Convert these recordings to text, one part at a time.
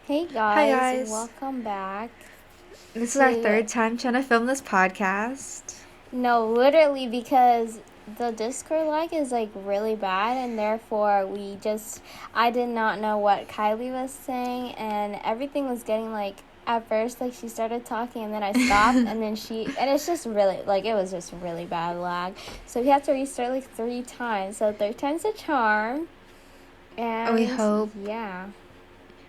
Hey Hi guys, guys. welcome back This is our to third time trying to film this podcast. no, literally because the Discord lag is like really bad and therefore I did not know what Kylie was saying and everything was getting like at first like she started talking and then I stopped and then it's just really like it was just really bad lag. So we had to restart like 3 times. So third time's a charm. We And hope. yeah.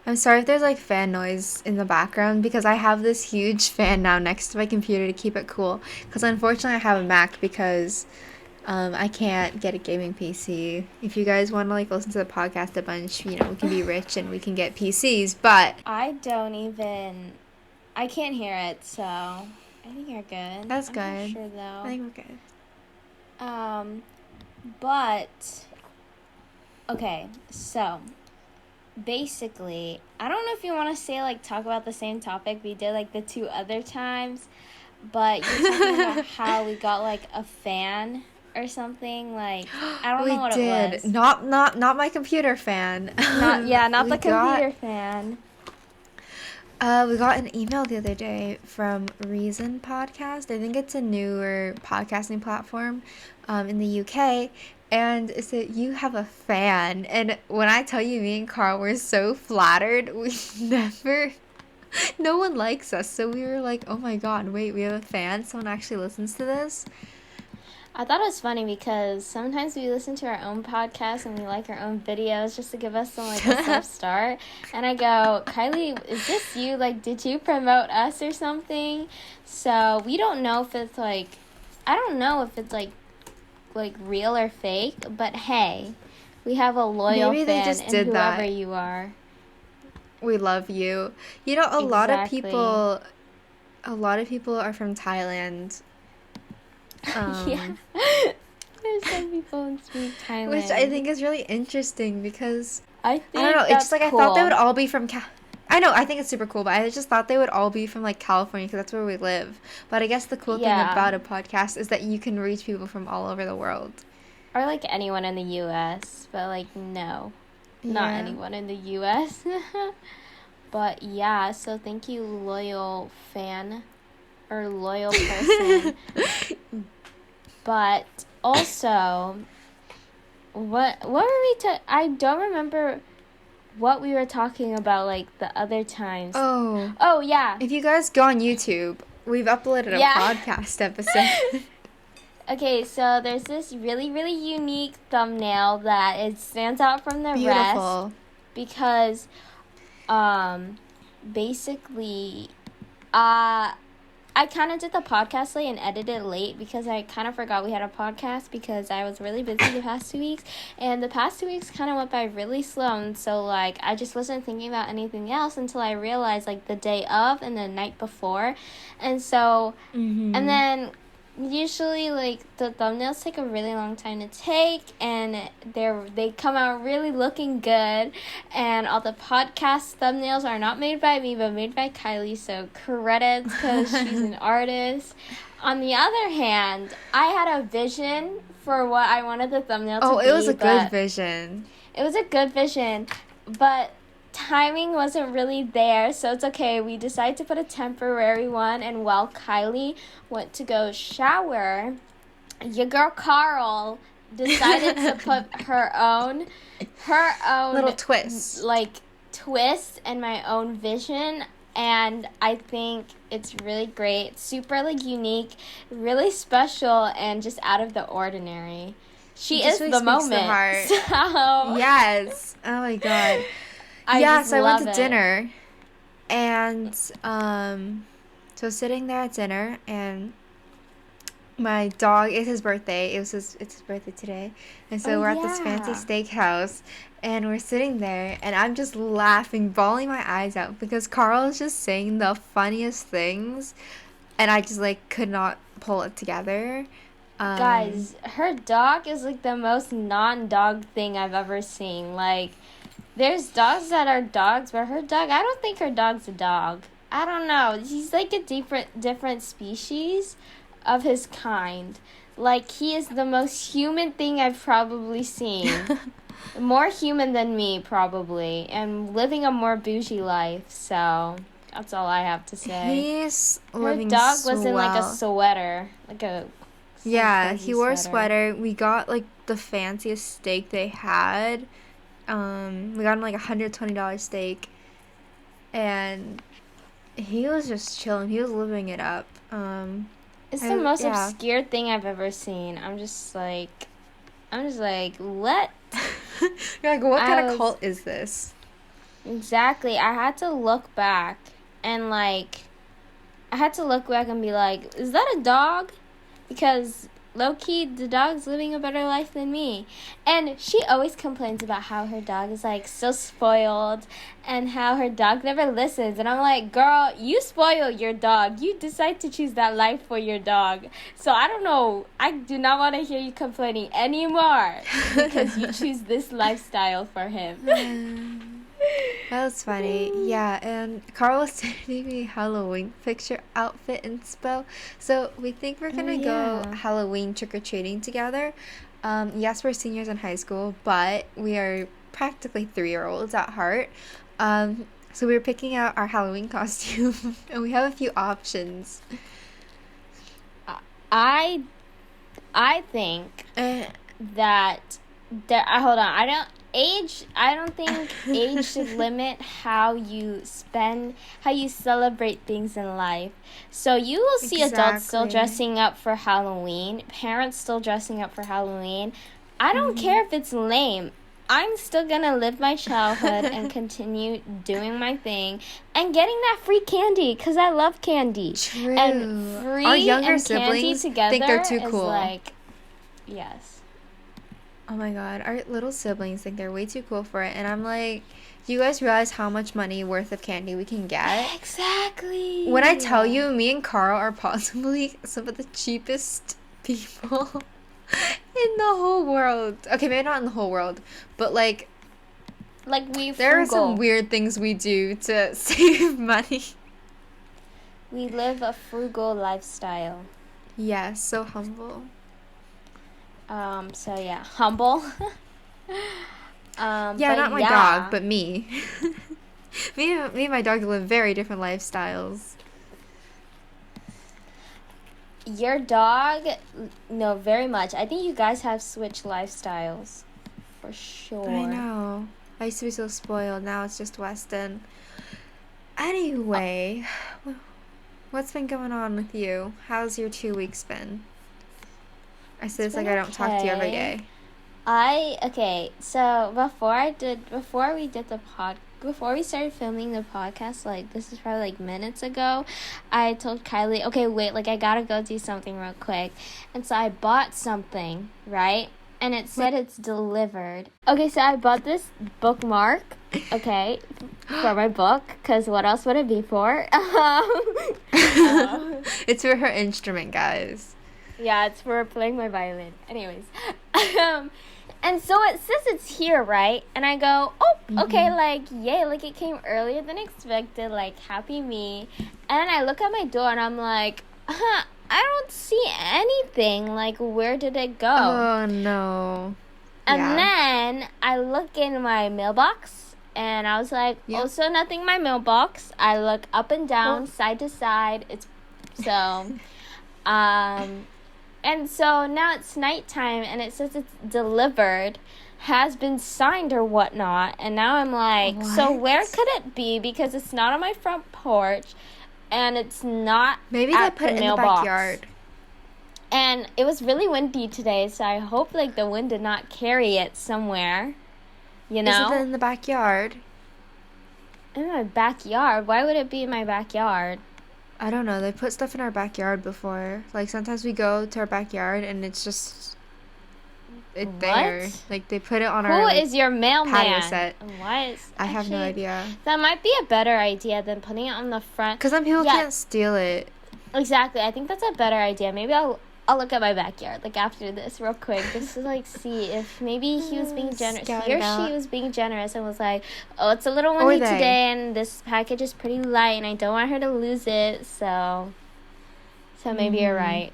I'm sorry if there's like fan noise in the background because I have this huge fan now next to my computer to keep it cool. Because unfortunately, I have a Mac because I can't get a gaming PC. If you guys want to like listen to the podcast a bunch, we can be rich and we can get PCs. But I can't hear it, so I think you're good. that's I'm not good. sure I though. think we're good. Um, but okay, so basically, I don't know if you want to say like talk about the same topic we did like the 2 other times, but you're talking about how we got like a fan or something. Like I don't know We what it did. was. Not my computer fan. Not We the got computer fan. We got an email the other day from Reason Podcast. I think it's a newer podcasting platform in the UK. And it said, you have a fan. And when I tell you, me and Carl were so flattered, we never, no one likes us. So we were like, oh my God, wait, we have a fan? Someone actually listens to this? I thought it was funny because sometimes we listen to our own podcast and we like our own videos just to give us some like a self start. And I go, Kylie, is this you? Like, did you promote us or something? So we don't know if it's like, I don't know if it's like real or fake. But hey, we have a loyal Maybe they fan just and did whoever that. you are. We love you. You know, Exactly. a lot of people are from Thailand. Yeah. Um, There's some people who speak Which I Thailand. think is really interesting because I I don't know. think It's just that's like I thought they would cool. all be from I know, I think it's super cool, but I just thought they would all be from like California because that's where we live. But I guess the cool thing Yeah. about a podcast is that you can reach people from all over the world. Or like anyone in the US, but like no, not Yeah. anyone in the US. But yeah, so thank you, loyal fan or loyal person. But also, what were we I don't remember what we were talking about like the other times. Oh, Oh yeah. if you guys go on YouTube, we've uploaded a Yeah. podcast episode. Okay, so there's this really, really unique thumbnail that it stands out from the rest Beautiful. because um basically uh I kind of did the podcast late and edited late because I kind of forgot we had a podcast because I was really busy the past 2 weeks. And the past 2 weeks kind of went by really slow. And so, like, I just wasn't thinking about anything else until I realized, like, the day of and the night before. And so, and Mm-hmm. then usually like the thumbnails take a really long time to take and they come out really looking good, and all the podcast thumbnails are not made by me but made by Kylie, so credits because she's an artist. On the other hand, I had a vision for what I wanted the thumbnail to Oh, it was be, a good but vision. it was a good vision, but timing wasn't really there, so it's okay. We decided to put a temporary one, and while Kylie went to go shower, your girl Carl decided to put her own Little twist. like twist and my own vision, and I think it's really great, super like unique, really special, and just out of the ordinary. It She just is really the speaks to the moment. heart. So Yes. Oh my God. I Yeah, just so I went to love it. dinner and so sitting there at dinner and my dog, it's his birthday. It's his birthday today. And Oh so we're at this fancy yeah. steakhouse and we're sitting there and I'm just laughing, bawling my eyes out because Carl is just saying the funniest things and I just like could not pull it together. Um Guys, her dog is like the most non-dog thing I've ever seen. Like, there's dogs that are dogs, but her dog, I don't think her dog's a dog. I don't know. He's like a different species of his kind. Like, he is the most human thing I've probably seen. More human than me, probably, and living a more bougie life. So that's all I have to say. He's Her living dog was in like a swell. sweater, some Yeah, cozy he wore a sweater. sweater. We got like the fanciest steak they had. We got him like $120 steak, and he was just chilling. He was living it up. It's the most Yeah. obscure thing I've ever seen. I'm just like, what? You're like, what I kind of was cult is this? exactly. I had to look back and be like, is that a dog? Because low key, the dog's living a better life than me. And she always complains about how her dog is like so spoiled and how her dog never listens. And I'm like, girl, you spoil your dog. You decide to choose that life for your dog. So I don't know. I do not want to hear you complaining anymore because you choose this lifestyle for him. That was funny. Yeah, and Carl was sending me Halloween picture outfit inspo. So we think we're Oh, gonna go yeah. Halloween trick-or-treating together. Yes, we're seniors in high school, but we are practically 3-year-olds at heart. So we were picking out our Halloween costume, and we have a few options. I I think Eh, that hold on. I don't think age should limit how you celebrate things in life. So you will see adults still exactly. dressing up for Halloween, parents still dressing up for Halloween. I don't Mhm. care if it's lame. I'm still gonna live my childhood and continue doing my thing and getting that free candy because I love candy. And True. Our free younger and candy siblings think they're together too is cool. like, yes. Oh my god, our little siblings think they're way too cool for it, and I'm like, do you guys realize how much money worth of candy we can get? When I Exactly. tell you, me and Carl are possibly some of the cheapest people in the whole world. Okay, maybe not in the whole world, but like, Like we there are some frugal. weird things we do to save money. We live a frugal lifestyle. Yeah, so humble. So yeah, humble. Yeah, But not my dog, yeah, but me. Me and my dog live very different lifestyles. your dog, no, very much. I think you guys have switched lifestyles for I sure. know. I used to be so spoiled. Now it's just Weston. Uh, Anyway, what's been going on with you? How's your 2 weeks been? I it's said it's like been I don't talk to you every okay. day. So before we started filming the podcast, like this is probably like minutes ago, I told Kylie, okay, wait, like I gotta go do something real quick. And so I bought something, right? And it What? said it's delivered. Okay, so I bought this bookmark, okay, for my book, because what else would it be for? Um, It's for her instrument, guys. yeah, it's for playing my violin. Anyways, um, and so it says it's here, right? And I go, oh, okay, Mm-hmm. like, yay, like it came earlier than expected, like, happy me. And I look at my door and I'm like, I don't see anything. Like, where did it go? Oh no. And Yeah. then I look in my mailbox and I was like, Yep. also nothing in my mailbox. I look up and down, Well, side to side. It's so, um, and so now it's nighttime and it says it's delivered, has been signed or whatnot. And now I'm like, so where what? could it be? Because it's not on my front porch and it's not Maybe they at put the it in the mailbox. backyard. And it was really windy today, so I hope like the wind did not carry it somewhere, you Is it know? in the backyard? In my backyard. Why would it be in my backyard? I don't know. They put stuff in our backyard before. Like sometimes we go to our backyard and it's just there. What? Like they put it on Who our like is your patio mailman? set. Why is I have no actually idea. that might be a better idea than putting it on the front. Cause then people Yeah, can't steal it. exactly. I think that's a better idea. Maybe I'll look at my backyard like after this real quick just to like see if maybe he was being generous. Scout He or it out. she was being generous and was like, "Oh, it's a little Or windy they. today and this package is pretty light and I don't want her to lose it." So maybe you're Mm-hmm. right.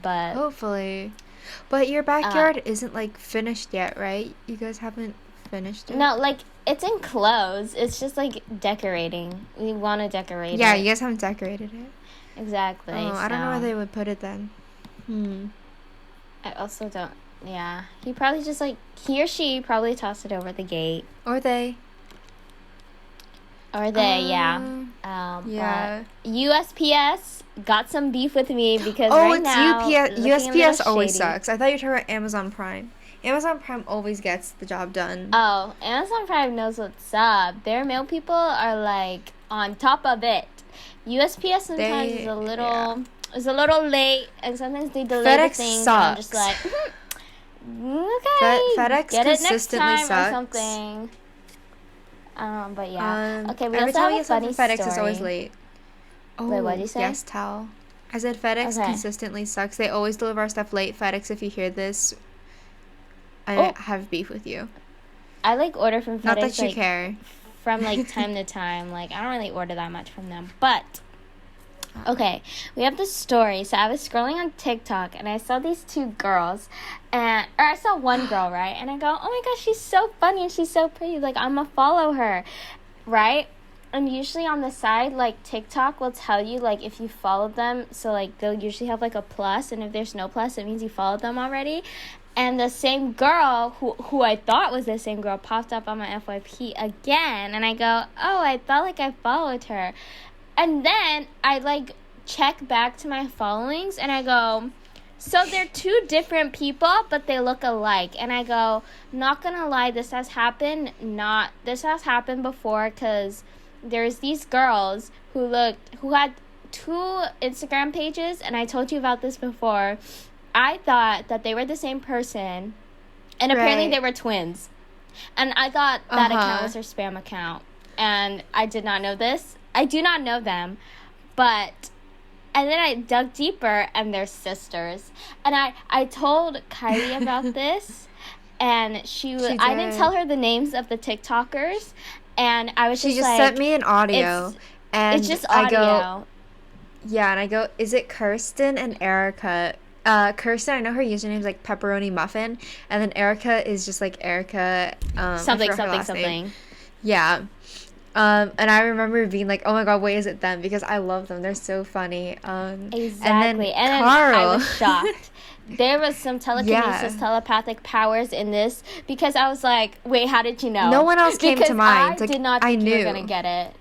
But Hopefully. But your Uh, backyard isn't like finished yet, right? You guys haven't finished it? no, like it's enclosed. It's just like decorating. We want to decorate Yeah, it. you guys haven't decorated it. Oh, Exactly. I don't know where So they would put it then. I also don't. Yeah, he or she probably tossed it over the gate, Or they. or they. Yeah. But Yeah. USPS got some beef with me because Oh, right it's now UPS. looking a little USPS always shady. sucks. I thought you were talking about Amazon Prime. Amazon Prime always gets the job done. Oh, Amazon Prime knows what's up. Their mail people are like on top of it. USPS sometimes is a little late, and sometimes they delay the FedEx things, and I'm just sucks. like, okay, FedEx get it next consistently time sucks. or something. But yeah. Okay, we Every also time have we a get something funny from FedEx, it's always story. late. Wait, what'd Oh, you say? yes, tell. I said FedEx Okay. consistently sucks. They always deliver our stuff late. FedEx, if you hear this, I Oh, have beef with you. I like order from Not FedEx that you care. from like time to time. Like I don't really order that much from them, but okay, we have this story. So I was scrolling on TikTok and I saw these two girls, or I saw one girl, right? And I go, oh my gosh, she's so funny and she's so pretty. Like I'm gonna follow her, right? And usually on the side, like TikTok will tell you like if you followed them. So like they'll usually have like a plus, and if there's no plus, it means you followed them already. And the same girl who I thought was the same girl popped up on my FYP again, and I go, oh, I thought like I followed her. And then I like check back to my followings and I go, so they're two different people, but they look alike. And I go, not gonna lie, this has happened before, because there's these girls who had two Instagram pages, and I told you about this before. I thought that they were the same person, and apparently they were twins. And I thought that account was her spam account. And I did not know this. I do not know them, and then I dug deeper, and they're sisters. And I told Kylie about this, and I didn't tell her the names of the TikTokers, and I was She just just sent me an audio, and it's just audio. And I go, is it Kirsten and Erica? Kirsten, I know her username is like Pepperoni Muffin, and then Erica is just like Erica. Something. Name. Yeah. And I remember being like, oh my god, wait, is it them? Because I love them. They're so funny. Exactly. And then Carl. I was shocked. There was some telekinesis, telepathic powers in this, because I was like, wait, how did you know? No one else came to mind. I did not think you were going to get it.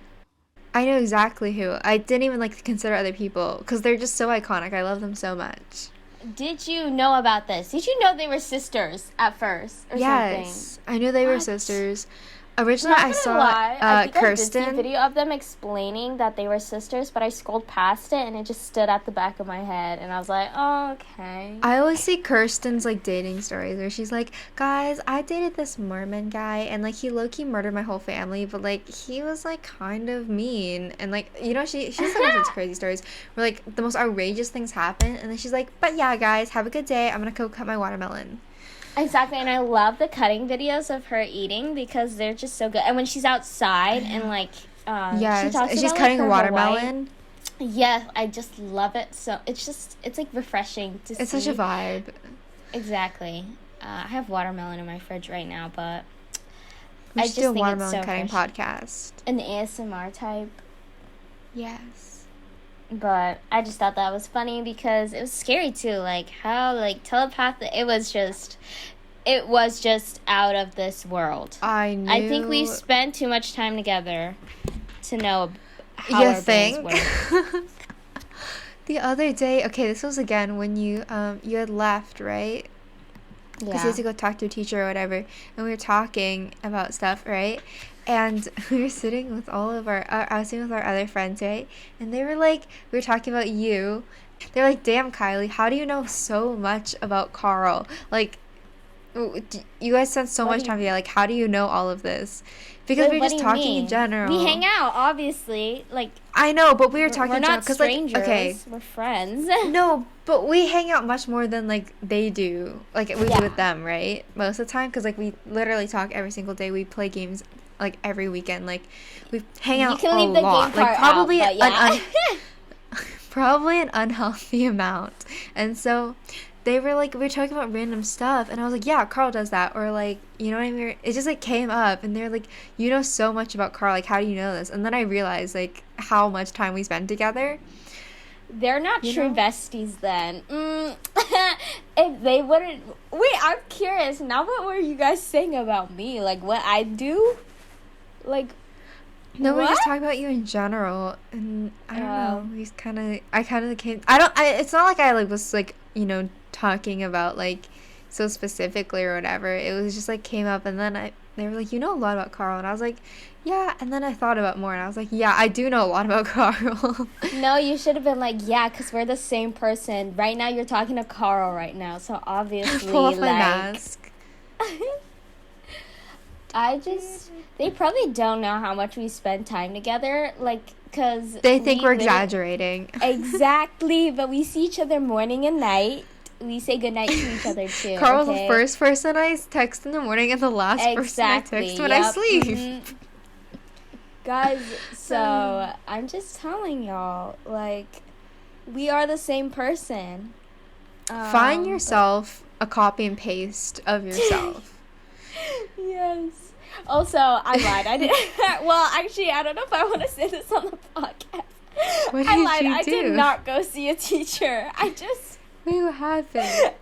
I know exactly who. I didn't even like consider other people because they're just so iconic. I love them so much. Did you know about this? Did you know they were sisters at first or yes, something? I knew they were sisters. Originally, I saw I think Kirsten. I did see a video of them explaining that they were sisters, but I scrolled past it and it just stood at the back of my head, and I was like, oh, okay. I always see Kirsten's like dating stories where she's like, guys, I dated this Mormon guy, and like he low-key murdered my whole family, but like he was like kind of mean, and like, you know, she's like all sorts of crazy stories where like the most outrageous things happen, and then she's like, but yeah, guys, have a good day. I'm gonna go cut my watermelon. Exactly, and I love the cutting videos of her eating because they're just so good. And when she's outside and like, yes, she talks she's about cutting like, a watermelon. Yes, I just love it. So it's like refreshing to see. It's such a vibe. Exactly. I have watermelon in my fridge right now, but I just think it's so cutting podcast. An ASMR type. Yes. But I just thought that was funny because it was scary too, like how like telepathic. It was just out of this world. I think we spent too much time together to know how our brains work. The other day, okay, this was again when you had left, right? Because you had to go talk to a teacher or whatever, and we were talking about stuff, right? And we were sitting with all of I was sitting with our other friends, right? And they were like, we were talking about you. They're like, damn, Kylie, how do you know so much about Carl? Like, you guys spent so much time together. Like, how do you know all of this? Because we were just talking in general. We hang out, obviously. Like, I know, but we were talking in general. We're not strangers. Like, okay. We're friends. No, but we hang out much more than, like, they do. Like, we do with them, right? Most of the time. Because, like, we literally talk every single day. We play games, like, every weekend. Like, we hang out a lot. You can leave the game part probably out, but yeah. Probably an unhealthy amount. And so they were like, we were talking about random stuff, and I was like, yeah, Carl does that, or like, you know what I mean? It just like came up, and they're like, you know so much about Carl, like, how do you know this? And then I realized like how much time we spent together. They're not You true know? besties then. If they wouldn't. Wait, I'm curious. Now, what were you guys saying about me? Like, what I do? Like, No, we're what? just talking about you in general, and I don't know. Um, We kind of, I kind of came. I don't. It's not like I like was like talking about like so specifically or whatever. It was just like came up, and then they were like, you know a lot about Carl, and I was like, yeah. And then I thought about more, and I was like, yeah, I do know a lot about Carl. no, you should have been like, yeah, because we're the same person. Right now, you're talking to Carl right now. So, Pull obviously, off my like. mask. They probably don't know how much we spend time together, like, because They think we're exaggerating. Exactly, but we see each other morning and night. We say goodnight to each other, too, Carl's the okay? first person I text in the morning and the last person I text when I Yep. sleep. Mm-hmm. Guys, so I'm just telling y'all, like, we are the same person. Find yourself a copy and paste of yourself. Yes. Also, I lied. I did. Well, actually, I don't know if I want to say this on the podcast. What I did lied. you I do? did not go see a teacher. I just. Wait, what happened?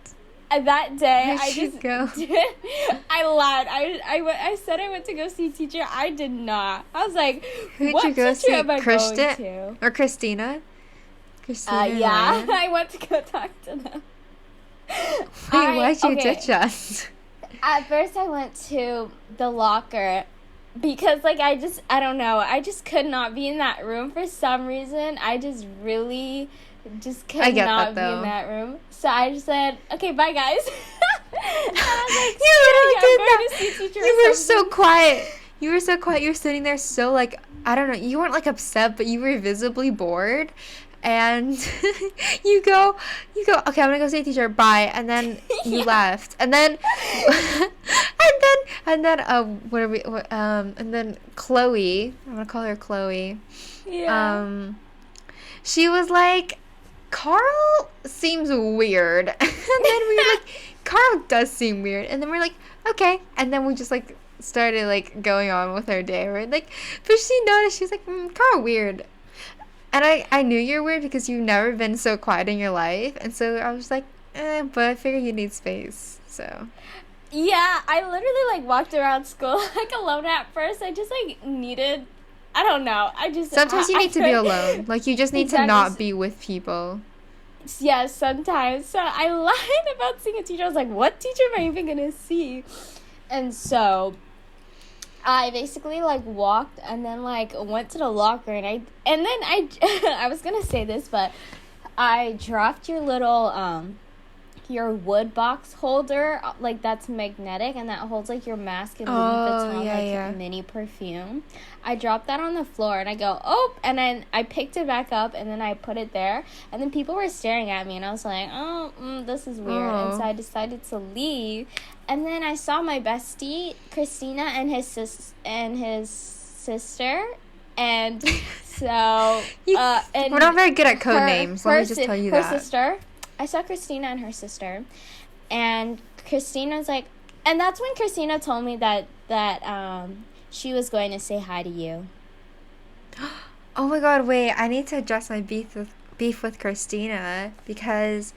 That day, Where'd I you just go? I lied. I said I went to go see a teacher. I did not. I was like, Who'd what you go teacher see? am I Kristen going to? or Christina? Christina. and Yeah, Ryan? I went to go talk to them. Wait, why'd you ditch us? At first, I went to the locker because, like, I don't know. I just could not be in that room for some reason. I just really just could not be in that room. So I just said, okay, bye, guys. And I was like, You really did I'm going that. to see teacher. You were so quiet. You were so quiet. You were sitting there so, like, I don't know. You weren't, like, upset, but you were visibly bored. And you go, okay, I'm gonna go see a teacher, bye. And then you left. And then, and then Chloe, I'm gonna call her Chloe. Yeah. She was like, Carl seems weird. And then we were like, Carl does seem weird. And then we're like, okay. And then we just like started like going on with our day. We're like, but she noticed, she's like, Carl weird. And I knew you're weird because you've never been so quiet in your life. And so I was like, but I figured you need space. So. Yeah, I literally like walked around school like alone at first. I just like needed, I don't know. Sometimes you need to be alone. Like you just need to not be with people. Yeah, sometimes. So I lied about seeing a teacher. I was like, what teacher am I even going to see? And so I basically like walked and then like went to the locker and then I was going to say this, but I dropped your little your wood box holder, like that's magnetic and that holds like your mask and Louis Vuitton mini perfume. I dropped that on the floor and I go, oh, and then I picked it back up and then I put it there and then people were staring at me and I was like, this is weird. And so I decided to leave and then I saw my bestie Christina and his sister and so and we're not very good at code names. Let me just tell you that. Her sister. I saw Christina and her sister, and Christina's like, and that's when Christina told me that she was going to say hi to you. Oh my god! Wait, I need to address my beef with Christina because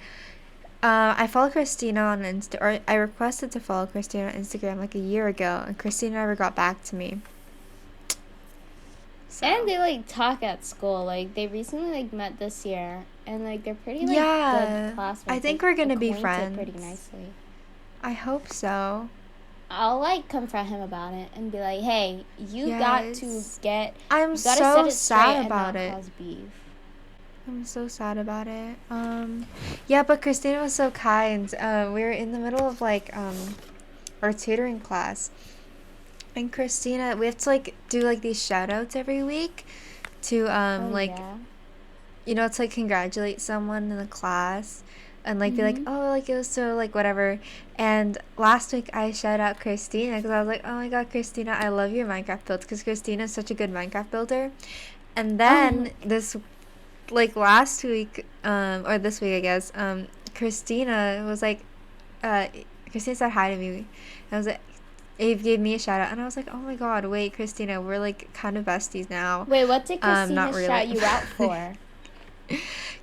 I follow Christina on or I requested to follow Christina on Instagram like a year ago, and Christina never got back to me. So. And they like talk at school. Like they recently like met this year, and like they're pretty like good classmates. I think we're gonna be friends. Pretty nicely. I hope so. I'll like confront him about it and be like, "Hey, you got to get. I'm so sad about it. Cause beef. I'm so sad about it. Yeah, but Christina was so kind. We were in the middle of like our tutoring class. And Christina, we have to like do like these shout outs every week to you know, to like congratulate someone in the class and like be like, oh, like it was so like whatever. And last week I shout out Christina because I was like, oh my god, Christina, I love your Minecraft builds because Christina is such a good Minecraft builder. And then like last week, or this week, I guess, Christina was like, uh, Christina said hi to me. I was like, Abe gave me a shout out, and I was like, oh my god, wait, Christina, we're like kind of besties now. Wait, what did Christina Not really. shout you out for?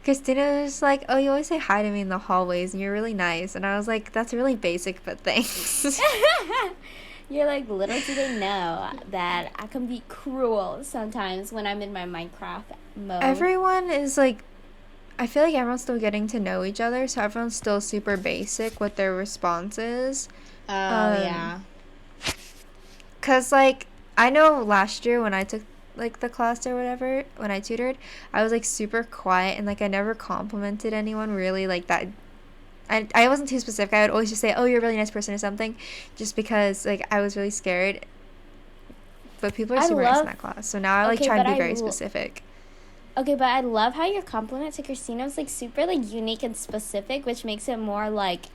Christina was like, oh, you always say hi to me in the hallways, and you're really nice. And I was like, that's really basic, but thanks. You're like, little do they know that I can be cruel sometimes when I'm in my Minecraft mode. Everyone is like, I feel like everyone's still getting to know each other, so everyone's still super basic with their responses. Oh, yeah. Because, like, I know last year when I took, like, the class or whatever, when I tutored, I was, like, super quiet, and, like, I never complimented anyone really, like, that. I wasn't too specific. I would always just say, oh, you're a really nice person or something, just because, like, I was really scared. But people are super nice in that class, so now I, like, try to be very specific. Okay, but I love how your compliment to Christina was, like, super, like, unique and specific, which makes it more, like,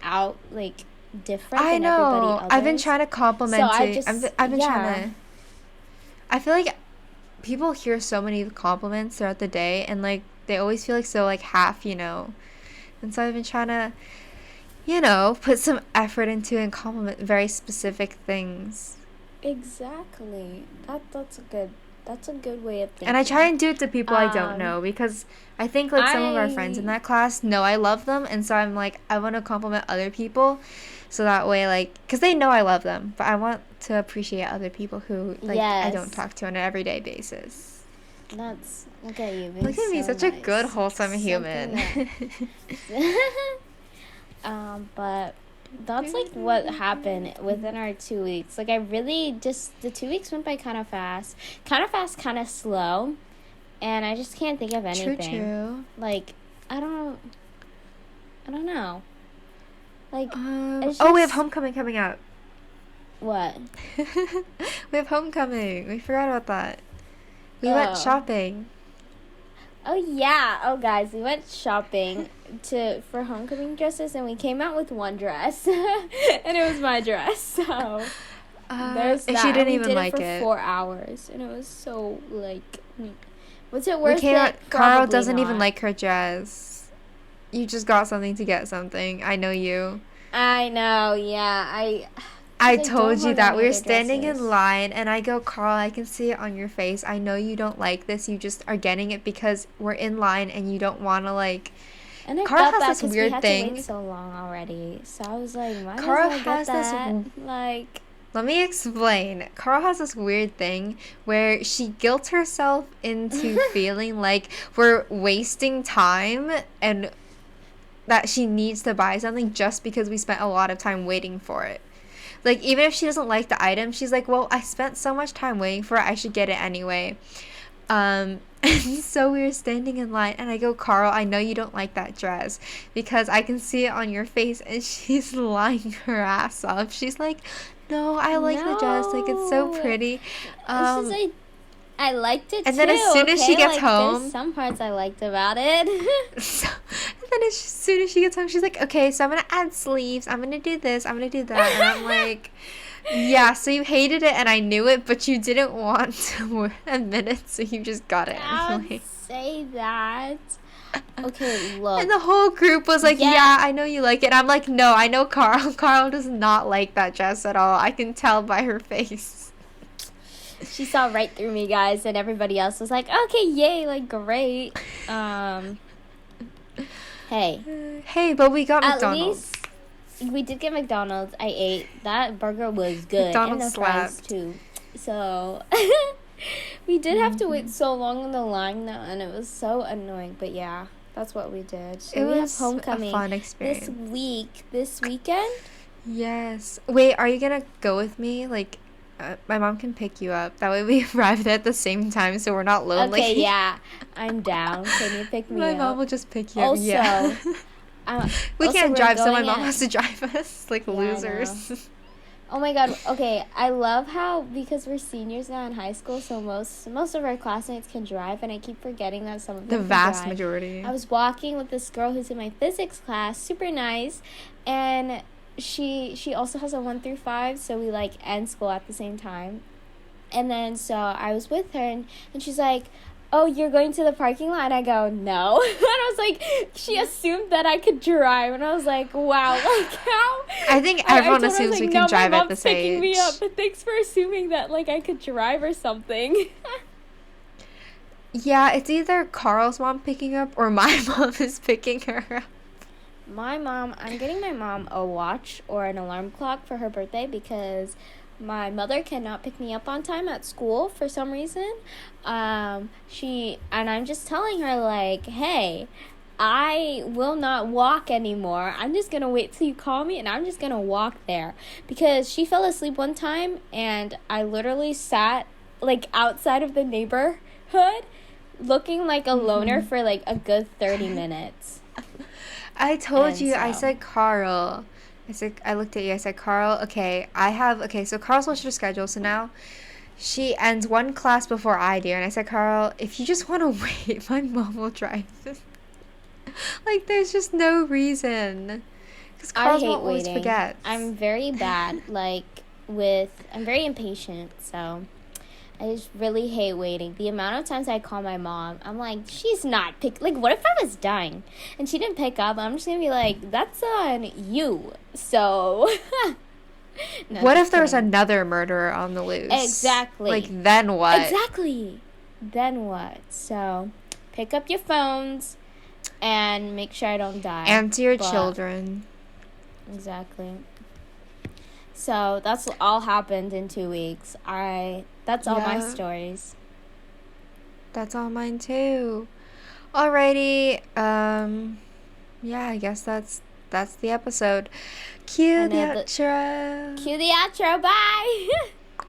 different I than know. everybody else. I've been trying to compliment so it. I've been trying to. I feel like people hear so many compliments throughout the day, and like they always feel like so like half, And so I've been trying to, put some effort into and compliment very specific things. Exactly. That's a good way of thinking. And I try and do it to people I don't know, because I think like some of our friends in that class know I love them, and so I'm like, I want to compliment other people, so that way, like, because they know I love them, but I want to appreciate other people who like I don't talk to on an everyday basis. Look at you. Look at me, such a good wholesome human. But that's like what happened within our 2 weeks. Like I really the 2 weeks went by kind of fast, kind of slow, and I just can't think of anything. True. Like I don't know. Like we have homecoming coming up. What? We have homecoming. We forgot about that. We went shopping. Oh yeah. Oh guys, we went shopping for homecoming dresses, and we came out with one dress. And it was my dress. So there's that. She didn't and even like it for 4 hours, and it was so like was it worth it? Carl doesn't even like her dress. You just got something to get something. I know you. I know, yeah. I told you that. We were standing in line, and I go, Carl, I can see it on your face. I know you don't like this. You just are getting it because we're in line and you don't want to, like... And I Carl felt has that this weird we thing. Had to wait so long already. So I was like, might Carl as well has get that. this... Like... Let me explain. Carl has this weird thing where she guilts herself into feeling like we're wasting time and that she needs to buy something just because we spent a lot of time waiting for it. Like, even if she doesn't like the item, she's like, well, I spent so much time waiting for it, I should get it anyway. And so we were standing in line, and I go, Carl, I know you don't like that dress because I can see it on your face. And she's lying her ass off. She's like, no, I like the dress. Like, it's so pretty. She's like, I liked it and too. And then as soon as she gets home... There's some parts I liked about it. And then as soon as she gets home, she's like, okay, so I'm going to add sleeves. I'm going to do this. I'm going to do that. And I'm like, yeah, so you hated it and I knew it, but you didn't want to admit it, so you just got it anyway. Don't say that. Okay, look. And the whole group was like, yeah, I know you like it. And I'm like, no, I know Carl. Carl does not like that dress at all. I can tell by her face. She saw right through me, guys, and everybody else was like, okay, yay, like, great. Hey, but we got McDonald's. At least we did get McDonald's. I ate. That burger was good. McDonald's and the fries, too. So, we did have to wait so long in the line, though, and it was so annoying. But, yeah, that's what we did. So it we was have homecoming a fun experience. This weekend? Yes. Wait, are you going to go with me? Like... my mom can pick you up. That way we arrive at the same time so we're not lonely. Okay, yeah. I'm down. Can you pick me up? My mom will just pick you up. Yeah. We can't drive, so my mom has to drive us like losers. Oh my god. Okay, I love how, because we're seniors now in high school, so most of our classmates can drive, and I keep forgetting that some of them the vast majority. I was walking with this girl who's in my physics class, super nice, and she also has a 1 through 5, so we like end school at the same time. And then so I was with her, and she's like, oh, you're going to the parking lot? And I go, no. And I was like, she assumed that I could drive. And I was like, wow, like how? I think I everyone told her, I was assumes like, we no, can drive my at mom's this picking me age. up. But thanks for assuming that, like, I could drive or something. Yeah, it's either Carl's mom picking up or my mom is picking her up. I'm getting my mom a watch or an alarm clock for her birthday because my mother cannot pick me up on time at school for some reason. I'm just telling her, like, hey, I will not walk anymore. I'm just gonna wait till you call me and I'm just gonna walk there. Because she fell asleep one time and I literally sat like outside of the neighborhood looking like a loner for like a good 30 minutes. I told And you, I so said Carl. I looked at you, I said, Carl, okay, so Carl's watched her schedule, so now she ends one class before I do, and I said, Carl, if you just want to wait, my mom will drive. Like, there's just no reason. Because I Carl's hate mom always waiting. forgets. I'm very bad, I'm very impatient, so I just really hate waiting. The amount of times I call my mom, I'm like, she's not like, what if I was dying and she didn't pick up? I'm just gonna be like, that's on you. So, no, What just if there's kidding. another murderer on the loose? Exactly. Like, then what? Exactly. Then what? So, pick up your phones and make sure I don't die. Answer your But, children. exactly. So that's all happened in 2 weeks. That's all my Yeah, stories. that's all mine too. Alrighty, yeah, I guess that's the episode. I Cue the know outro. cue the outro. Bye.